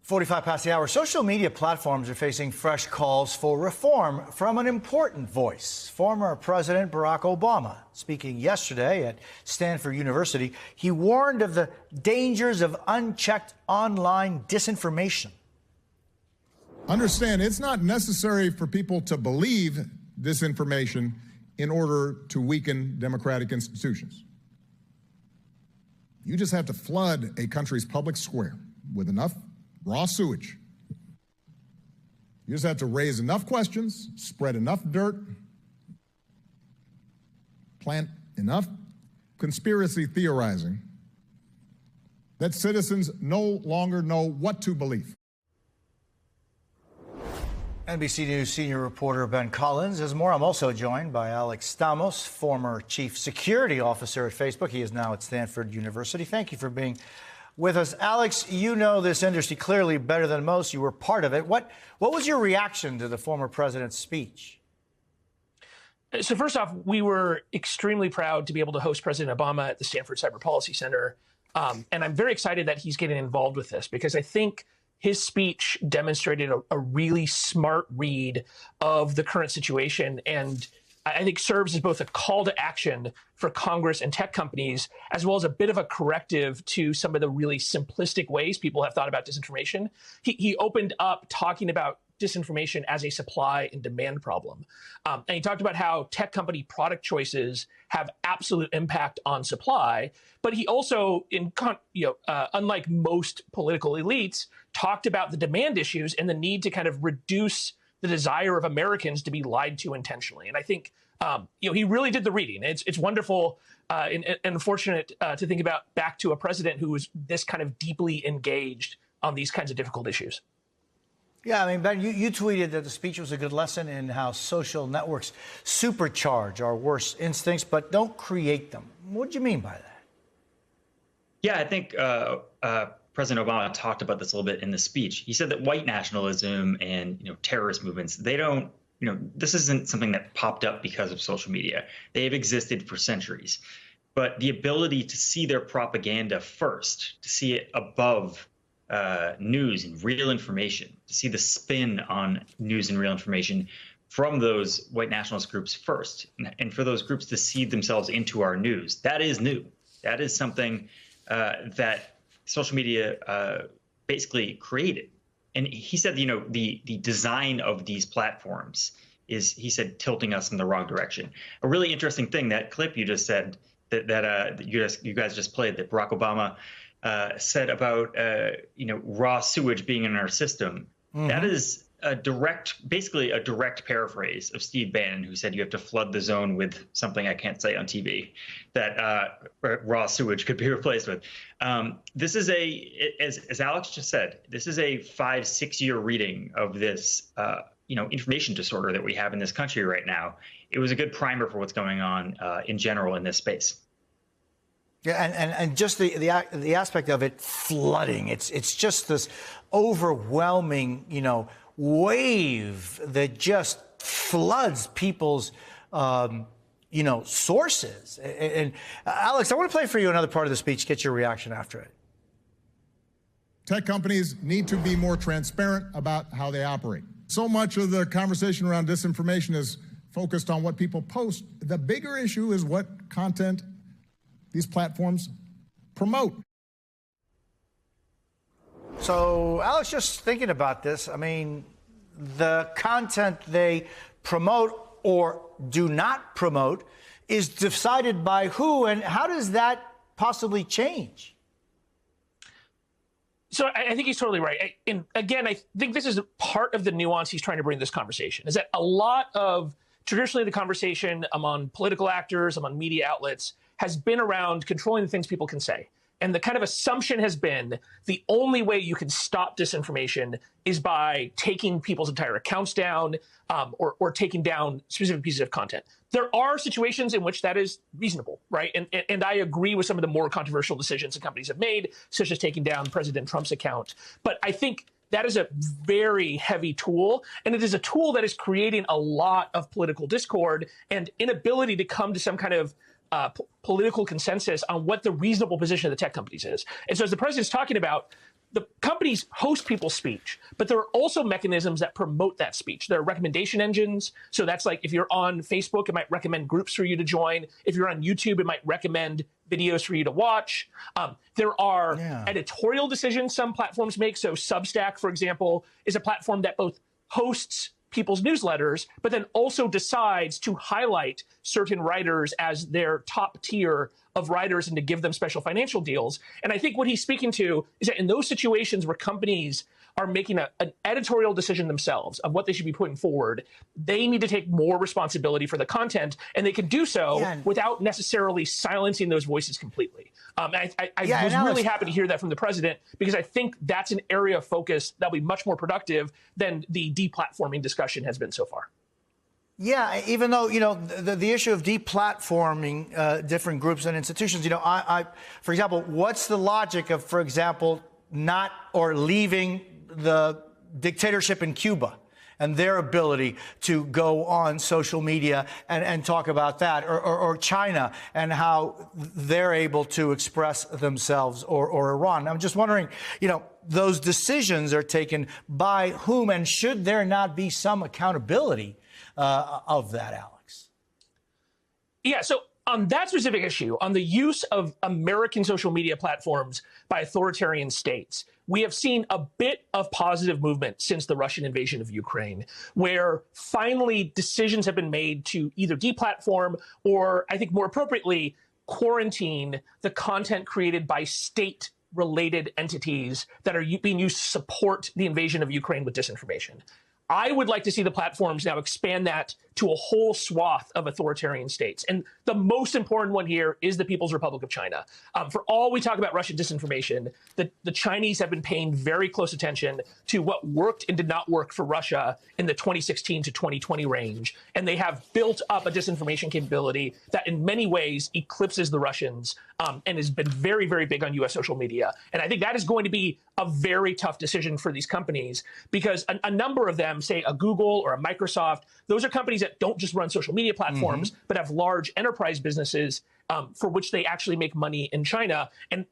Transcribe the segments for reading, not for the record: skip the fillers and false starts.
45 past the hour. Social media platforms are facing fresh calls for reform from an important voice. Former President Barack Obama, speaking yesterday at Stanford University, he warned of the dangers of unchecked online disinformation. Understand, it's not necessary for people to believe disinformation in order to weaken democratic institutions. You just have to flood a country's public square with enough raw sewage. You just have to raise enough questions, spread enough dirt, plant enough conspiracy theorizing that citizens no longer know what to believe. NBC News senior reporter Ben Collins has more. I'm also joined by Alex Stamos, former chief security officer at Facebook. He is now at Stanford University. Thank you for being with us. Alex, you know this industry clearly better than most. You were part of it. What was your reaction to the former president's speech? So first off, we were extremely proud to be able to host President Obama at the Stanford Cyber Policy Center. And I'm very excited that he's getting involved with this because I think his speech demonstrated a really smart read of the current situation, and I think serves as both a call to action for Congress and tech companies, as well as a bit of a corrective to some of the really simplistic ways people have thought about disinformation. He opened up talking about disinformation as a supply and demand problem. And he talked about how tech company product choices have absolute impact on supply. But he also, unlike most political elites, talked about the demand issues and the need to kind of reduce the desire of Americans to be lied to intentionally. And I think, he really did the reading. It's wonderful and unfortunate to think about back to a president who was this kind of deeply engaged on these kinds of difficult issues. Yeah, I mean, Ben, you tweeted that the speech was a good lesson in how social networks supercharge our worst instincts, but don't create them. What do you mean by that? Yeah, I think President Obama talked about this a little bit in the speech. He said that white nationalism and terrorist movements, they don't, this isn't something that popped up because of social media. They have existed for centuries. But the ability to see their propaganda first, to see it above news and real information, to see the spin on news and real information from those white nationalist groups first, and for those groups to seed themselves into our news, that is new. That is something that social media basically created. And he said, the design of these platforms is, he said, tilting us in the wrong direction. A really interesting thing, that clip you just said, that you guys just played, that Barack Obama said about raw sewage being in our system. Mm-hmm. That is basically a direct paraphrase of Steve Bannon, who said you have to flood the zone with something I can't say on TV that raw sewage could be replaced with. This is as Alex just said, this is a 5-6 year reading of this information disorder that we have in this country right now. It was a good primer for what's going on in general in this space. Yeah, and just the aspect of it flooding. It's just this overwhelming, wave that just floods people's, sources. And Alex, I want to play for you another part of the speech. Get your reaction after it. Tech companies need to be more transparent about how they operate. So much of the conversation around disinformation is focused on what people post. The bigger issue is what content these platforms promote. So, Alex, just thinking about this, I mean, the content they promote or do not promote is decided by who, and how does that possibly change? So I think he's totally right. And again, I think this is part of the nuance he's trying to bring to this conversation, is that a lot of traditionally the conversation among political actors, among media outlets, has been around controlling the things people can say. And the kind of assumption has been the only way you can stop disinformation is by taking people's entire accounts down or taking down specific pieces of content. There are situations in which that is reasonable, right? And I agree with some of the more controversial decisions that companies have made, such as taking down President Trump's account. But I think that is a very heavy tool, and it is a tool that is creating a lot of political discord and inability to come to some kind of political consensus on what the reasonable position of the tech companies is. And so as the president's talking about, the companies host people's speech, but there are also mechanisms that promote that speech. There are recommendation engines. So that's like if you're on Facebook, it might recommend groups for you to join. If you're on YouTube, it might recommend videos for you to watch. There are editorial decisions some platforms make. So Substack, for example, is a platform that both hosts people's newsletters, but then also decides to highlight certain writers as their top tier of writers and to give them special financial deals. And I think what he's speaking to is that in those situations where companies are making an editorial decision themselves of what they should be putting forward, they need to take more responsibility for the content, and they can do so without necessarily silencing those voices completely. I was really happy to hear that from the president, because I think that's an area of focus that'll be much more productive than the deplatforming discussion has been so far. Yeah, even though, the issue of deplatforming different groups and institutions, for example, what's the logic of, for example, not or leaving the dictatorship in Cuba and their ability to go on social media and talk about that, or China and how they're able to express themselves, or Iran. I'm just wondering, those decisions are taken by whom, and should there not be some accountability of that, Alex? Yeah, so on that specific issue, on the use of American social media platforms by authoritarian states, we have seen a bit of positive movement since the Russian invasion of Ukraine, where finally decisions have been made to either deplatform or, I think more appropriately, quarantine the content created by state-related entities that are being used to support the invasion of Ukraine with disinformation. I would like to see the platforms now expand that to a whole swath of authoritarian states. And the most important one here is the People's Republic of China. For all we talk about Russian disinformation, the Chinese have been paying very close attention to what worked and did not work for Russia in the 2016 to 2020 range. And they have built up a disinformation capability that in many ways eclipses the Russians, and has been very, very big on U.S. social media. And I think that is going to be a very tough decision for these companies, because a number of them, say a Google or a Microsoft, those are companies that don't just run social media platforms, but have large enterprise businesses for which they actually make money in China. And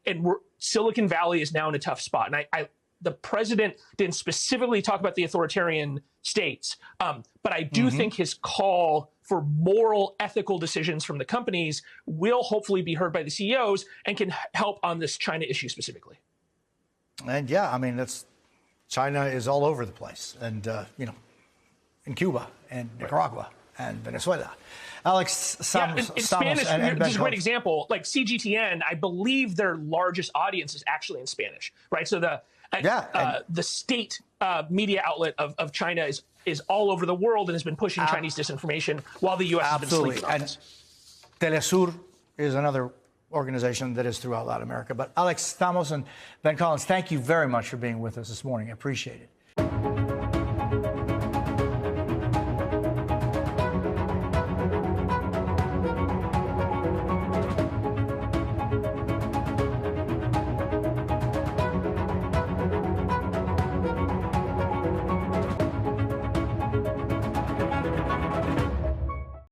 Silicon Valley is now in a tough spot. And the president didn't specifically talk about the authoritarian states, but I do think his call for moral, ethical decisions from the companies will hopefully be heard by the CEOs and can help on this China issue specifically. And China is all over the place, and in Cuba and Nicaragua and Venezuela. Alex Stamos, in Spanish, this is a great example. Like CGTN, I believe their largest audience is actually in Spanish, right? So the state media outlet of China is all over the world and has been pushing Chinese disinformation while the U.S. has been sleeping on this. Telesur is another organization that is throughout Latin America. But Alex Stamos and Ben Collins, thank you very much for being with us this morning. I appreciate it.